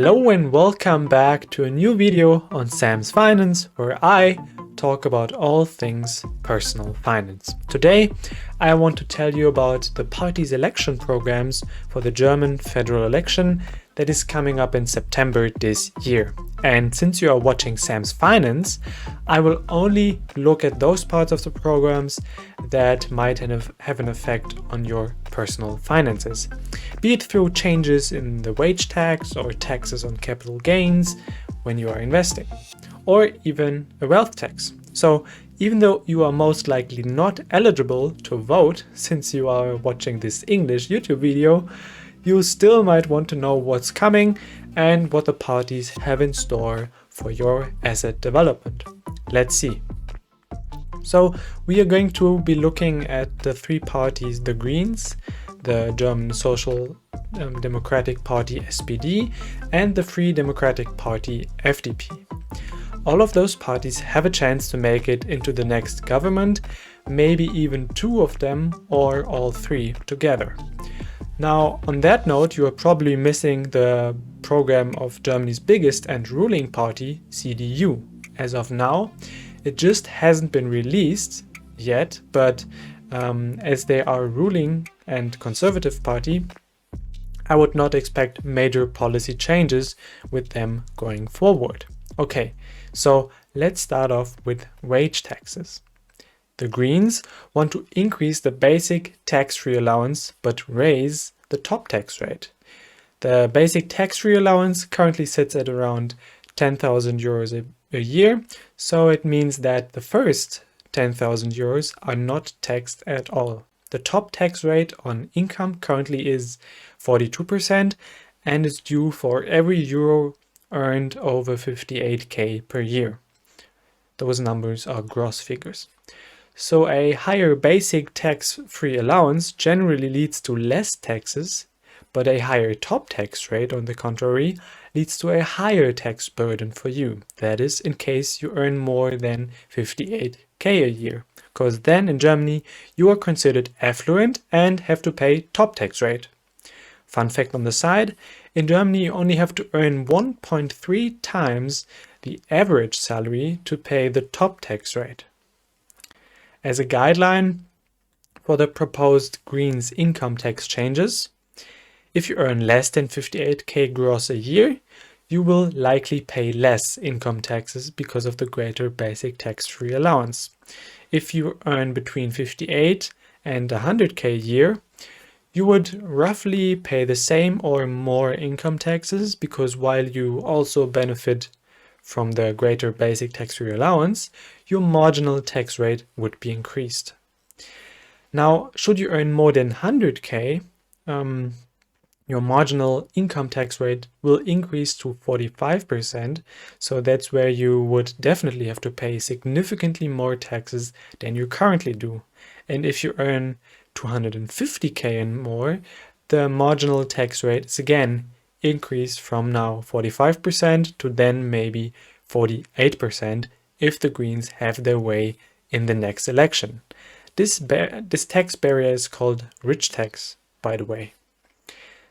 Hello and welcome back to a new video on Sam's Finance, where I talk about all things personal finance. Today I want to tell you about the party's election programs for the German federal election that is coming up in September this year. And since you are watching Sam's Finance, I will only look at those parts of the programs that might have an effect on your personal finances, be it through changes in the wage tax or taxes on capital gains when you are investing, or even a wealth tax. So even though you are most likely not eligible to vote since you are watching this English YouTube video, you still might want to know what's coming and what the parties have in store for your asset development. Let's see. So we are going to be looking at the three parties: the Greens, the German Social Democratic Party SPD, and the Free Democratic Party FDP. All of those parties have a chance to make it into the next government, maybe even two of them or all three together. Now, on that note, you are probably missing the program of Germany's biggest and ruling party, CDU. As of now, it just hasn't been released yet, but as they are a ruling and conservative party, I would not expect major policy changes with them going forward. Okay, so let's start off with wage taxes. The Greens want to increase the basic tax-free allowance but raise the top tax rate. The basic tax-free allowance currently sits at around 10,000 euros a year, so it means that the first 10,000 euros are not taxed at all. The top tax rate on income currently is 42% and is due for every euro earned over 58k per year. Those numbers are gross figures. So a higher basic tax-free allowance generally leads to less taxes, but a higher top tax rate, on the contrary, leads to a higher tax burden for you. That is, in case you earn more than 58k a year, because then in Germany you are considered affluent and have to pay top tax rate. Fun fact on the side, in Germany you only have to earn 1.3 times the average salary to pay the top tax rate. As a guideline for the proposed Greens income tax changes, if you earn less than 58k gross a year, you will likely pay less income taxes because of the greater basic tax-free allowance. If you earn between 58 and 100k a year, you would roughly pay the same or more income taxes, because while you also benefit from the greater basic tax-free allowance, your marginal tax rate would be increased. Now, should you earn more than 100k, your marginal income tax rate will increase to 45%, so that's where you would definitely have to pay significantly more taxes than you currently do. And if you earn 250k and more, the marginal tax rate is again increased from now 45% to then maybe 48% if the Greens have their way in the next election. This tax barrier is called rich tax, by the way.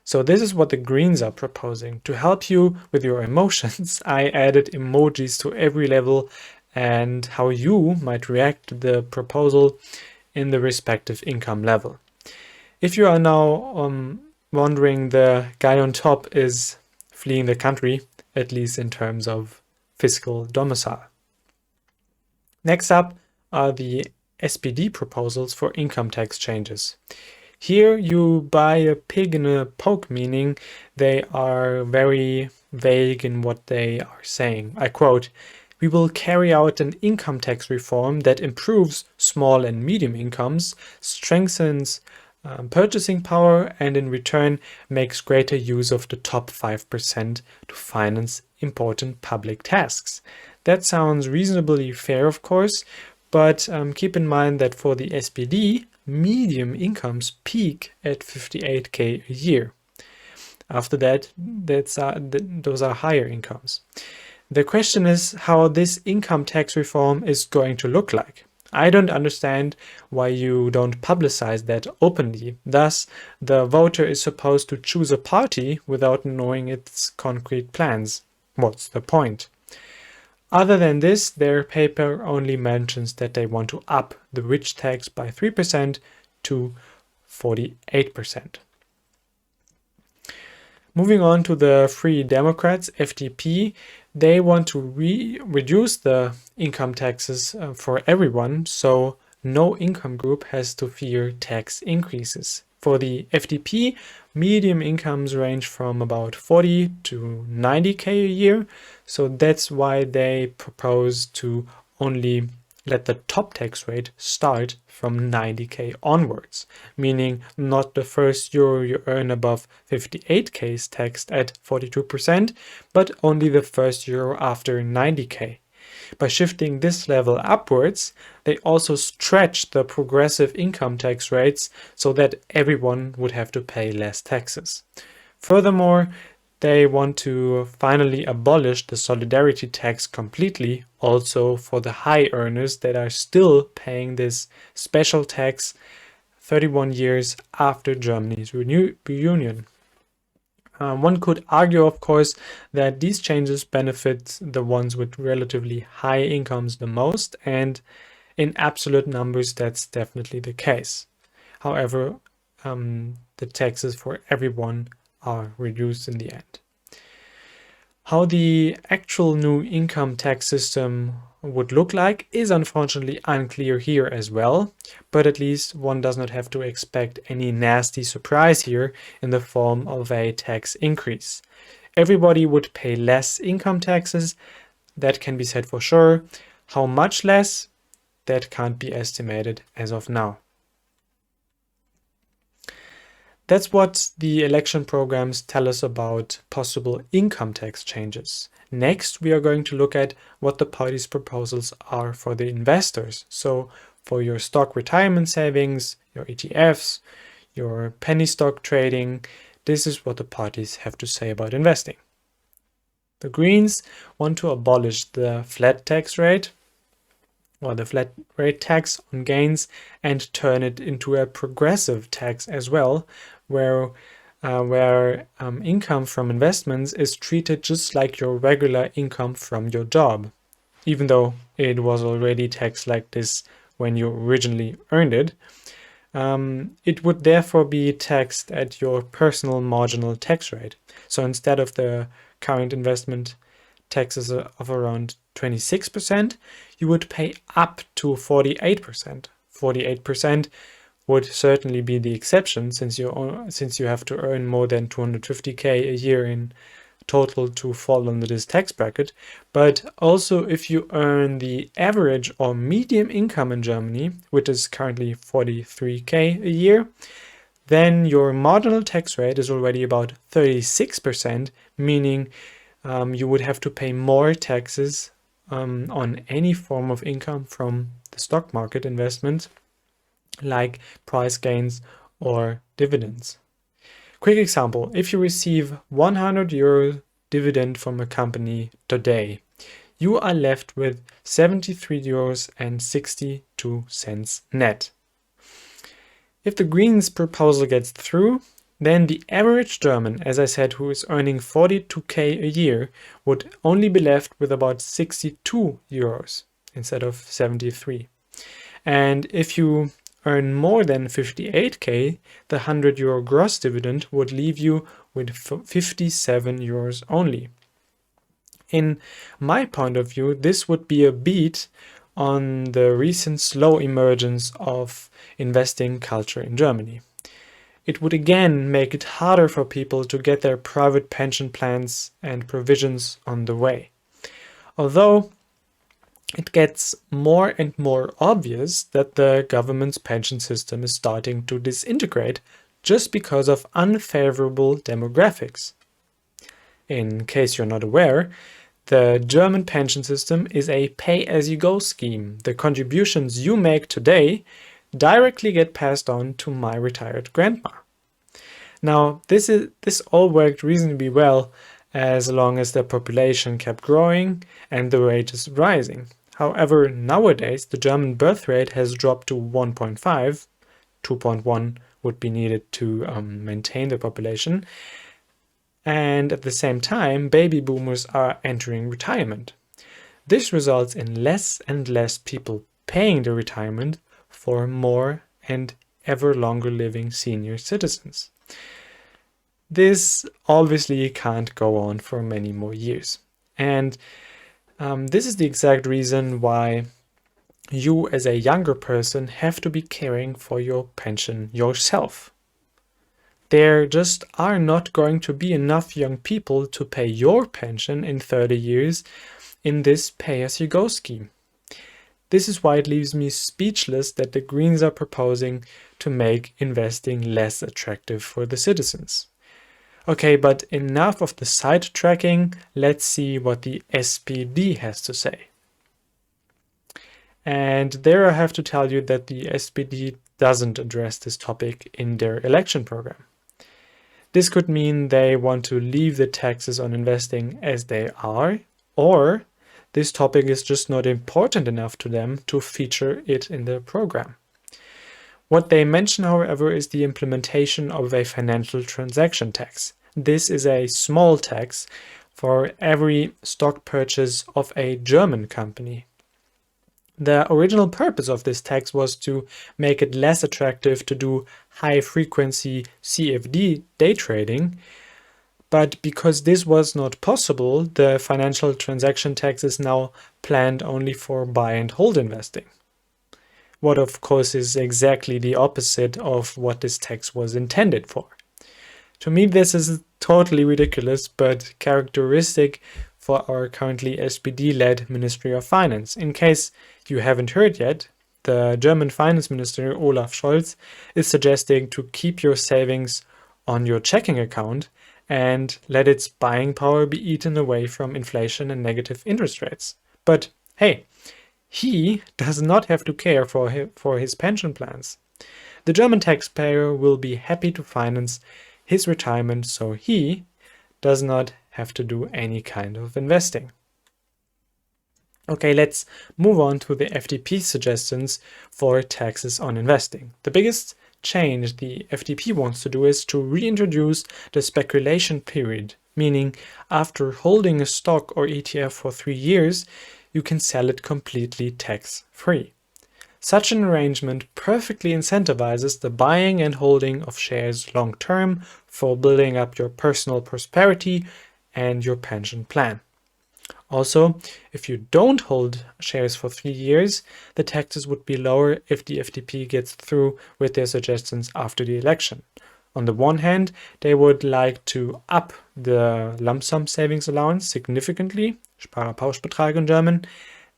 So this is what the Greens are proposing. To help you with your emotions, I added emojis to every level and how you might react to the proposal in the respective income level. If you are now wondering, the guy on top is fleeing the country, at least in terms of fiscal domicile. Next up are the SPD proposals for income tax changes. Here you buy a pig in a poke, meaning they are very vague in what they are saying. I quote, "We will carry out an income tax reform that improves small and medium incomes, strengthens purchasing power, and in return makes greater use of the top 5% to finance important public tasks." That sounds reasonably fair, of course, but keep in mind that for the SPD, medium incomes peak at 58k a year. After that, those are higher incomes. The question is how this income tax reform is going to look like. I don't understand why you don't publicize that openly. Thus, the voter is supposed to choose a party without knowing its concrete plans. What's the point? Other than this, their paper only mentions that they want to up the rich tax by 3% to 48%. Moving on to the Free Democrats, FDP, they want to reduce the income taxes for everyone, so no income group has to fear tax increases. For the FDP, medium incomes range from about 40 to 90k a year, so that's why they propose to only let the top tax rate start from 90k onwards, meaning not the first euro you earn above 58k is taxed at 42%, but only the first euro after 90k. By shifting this level upwards, they also stretch the progressive income tax rates so that everyone would have to pay less taxes. Furthermore, they want to finally abolish the solidarity tax completely, also for the high earners that are still paying this special tax 31 years after Germany's reunion. One could argue, of course, that these changes benefit the ones with relatively high incomes the most, and in absolute numbers, that's definitely the case. However, the taxes for everyone are reduced in the end. How the actual new income tax system would look like is unfortunately unclear here as well, but at least one does not have to expect any nasty surprise here in the form of a tax increase. Everybody would pay less income taxes, that can be said for sure. How much less? That can't be estimated as of now. That's what the election programs tell us about possible income tax changes. Next, we are going to look at what the party's proposals are for the investors. So for your stock retirement savings, your ETFs, your penny stock trading, this is what the parties have to say about investing. The Greens want to abolish the flat tax rate, or the flat rate tax on gains, and turn it into a progressive tax as well, where income from investments is treated just like your regular income from your job, even though it was already taxed like this when you originally earned it. It would therefore be taxed at your personal marginal tax rate. So instead of the current investment taxes of around 26%, you would pay up to 48%. 48% would certainly be the exception, since you have to earn more than 250k a year in total to fall under this tax bracket. But also if you earn the average or medium income in Germany, which is currently 43k a year, then your marginal tax rate is already about 36%, meaning you would have to pay more taxes on any form of income from the stock market investment, like price gains or dividends. Quick example, if you receive 100 euro dividend from a company today, you are left with 73.62 euros net. If the Greens proposal gets through, then the average German, as I said, who is earning 42k a year, would only be left with about 62 euros instead of 73. And if you earn more than 58k, the 100 euro gross dividend would leave you with 57 euros only. In my point of view, this would be a beat on the recent slow emergence of investing culture in Germany. It would again make it harder for people to get their private pension plans and provisions on the way. Although it gets more and more obvious that the government's pension system is starting to disintegrate just because of unfavorable demographics. In case you're not aware, the German pension system is a pay-as-you-go scheme. The contributions you make today directly get passed on to my retired grandma. Now, this all worked reasonably well as long as the population kept growing and the wages rising. However, nowadays the German birth rate has dropped to 1.5, 2.1 would be needed to maintain the population, and at the same time baby boomers are entering retirement. This results in less and less people paying the retirement for more and ever longer living senior citizens. This obviously can't go on for many more years. And this is the exact reason why you as a younger person have to be caring for your pension yourself. There just are not going to be enough young people to pay your pension in 30 years in this pay-as-you-go scheme. This is why it leaves me speechless that the Greens are proposing to make investing less attractive for the citizens. Okay, but enough of the sidetracking, let's see what the SPD has to say. And there I have to tell you that the SPD doesn't address this topic in their election program. This could mean they want to leave the taxes on investing as they are, or this topic is just not important enough to them to feature it in their program. What they mention, however, is the implementation of a financial transaction tax. This is a small tax for every stock purchase of a German company. The original purpose of this tax was to make it less attractive to do high-frequency CFD day trading, but because this was not possible, the financial transaction tax is now planned only for buy and hold investing. What of course is exactly the opposite of what this tax was intended for. To me, this is totally ridiculous, but characteristic for our currently SPD-led Ministry of Finance. In case you haven't heard yet, the German Finance Minister Olaf Scholz is suggesting to keep your savings on your checking account and let its buying power be eaten away from inflation and negative interest rates. But hey, he does not have to care for his pension plans. The German taxpayer will be happy to finance his retirement, so he does not have to do any kind of investing. Okay, let's move on to the FDP suggestions for taxes on investing. The biggest change the FDP wants to do is to reintroduce the speculation period, meaning after holding a stock or ETF for 3 years, you can sell it completely tax-free. Such an arrangement perfectly incentivizes the buying and holding of shares long-term for building up your personal prosperity and your pension plan. Also, if you don't hold shares for 3 years, the taxes would be lower if the FDP gets through with their suggestions after the election. On the one hand, they would like to up the lump sum savings allowance significantly, Sparerpauschbetrag in German,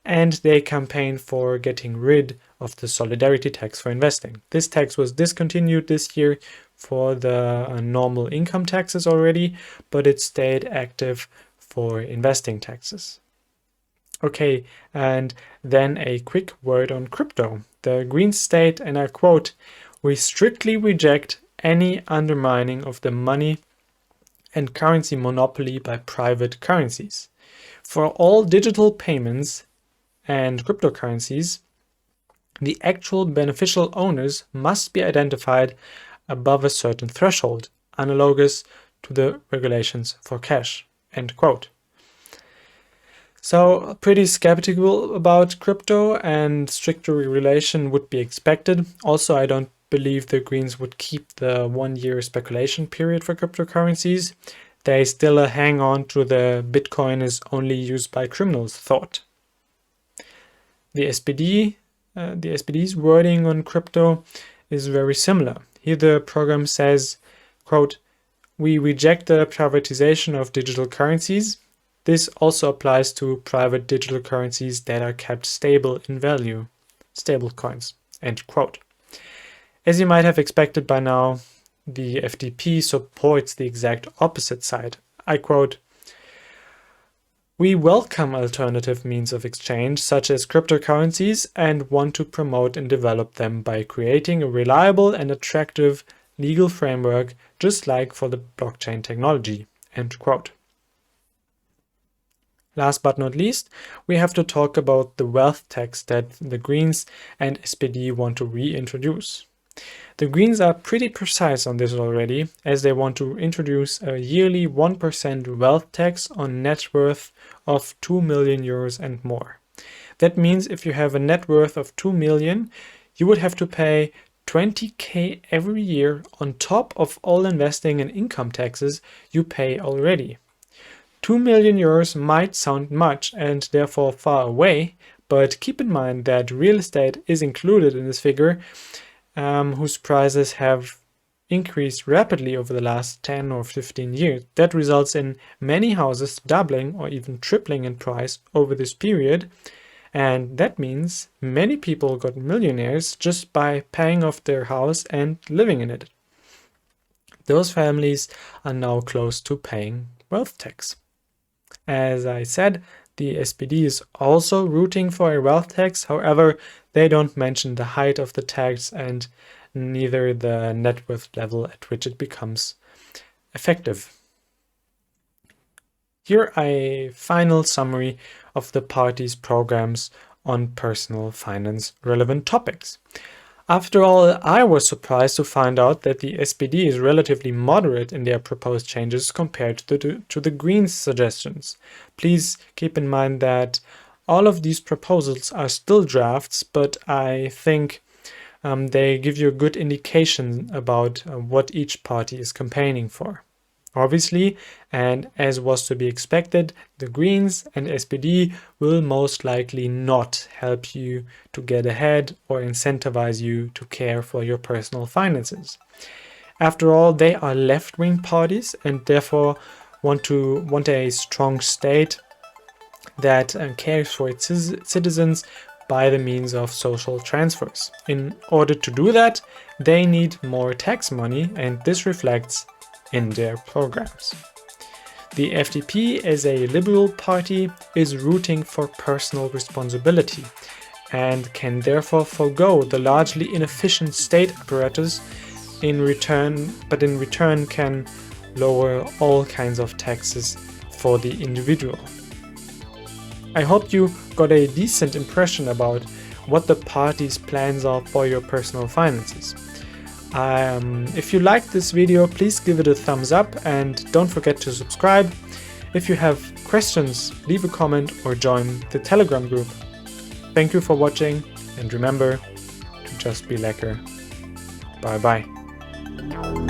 and they campaign for getting rid of the solidarity tax for investing. This tax was discontinued this year for the normal income taxes already, but it stayed active for investing taxes. Okay, and then a quick word on crypto. The Greens state, and I quote, "We strictly reject any undermining of the money and currency monopoly by private currencies. For all digital payments and cryptocurrencies, the actual beneficial owners must be identified above a certain threshold, analogous to the regulations for cash." End quote. So pretty skeptical about crypto, and stricter regulation would be expected. Also, I don't believe the Greens would keep the 1-year speculation period for cryptocurrencies. They still hang on to the Bitcoin is only used by criminals thought. The SPD's wording on crypto is very similar. Here the program says, quote, "We reject the privatization of digital currencies. This also applies to private digital currencies that are kept stable in value, stable coins." End quote. As you might have expected by now, the FDP supports the exact opposite side. I quote, "We welcome alternative means of exchange such as cryptocurrencies and want to promote and develop them by creating a reliable and attractive legal framework just like for the blockchain technology." End quote. Last but not least, we have to talk about the wealth tax that the Greens and SPD want to reintroduce. The Greens are pretty precise on this already, as they want to introduce a yearly 1% wealth tax on net worth of 2 million euros and more. That means if you have a net worth of 2 million, you would have to pay 20k every year on top of all investing and income taxes you pay already. 2 million euros might sound much and therefore far away, but keep in mind that real estate is included in this figure, whose prices have increased rapidly over the last 10 or 15 years. That results in many houses doubling or even tripling in price over this period. And that means many people got millionaires just by paying off their house and living in it. Those families are now close to paying wealth tax. As I said, the SPD is also rooting for a wealth tax. However, they don't mention the height of the tax and neither the net worth level at which it becomes effective. Here a final summary of the party's programs on personal finance relevant topics. After all, I was surprised to find out that the SPD is relatively moderate in their proposed changes compared to the Greens' suggestions. Please keep in mind that all of these proposals are still drafts, but I think they give you a good indication about what each party is campaigning for. Obviously, and as was to be expected, the Greens and SPD will most likely not help you to get ahead or incentivize you to care for your personal finances. After all, they are left-wing parties and therefore want a strong state that cares for its citizens by the means of social transfers. In order to do that, they need more tax money, and this reflects in their programs. The FDP, as a liberal party, is rooting for personal responsibility and can therefore forego the largely inefficient state apparatus in return can lower all kinds of taxes for the individual. I hope you got a decent impression about what the party's plans are for your personal finances. If you liked this video, please give it a thumbs up and don't forget to subscribe. If you have questions, leave a comment or join the Telegram group. Thank you for watching and remember to just be lekker. Bye bye.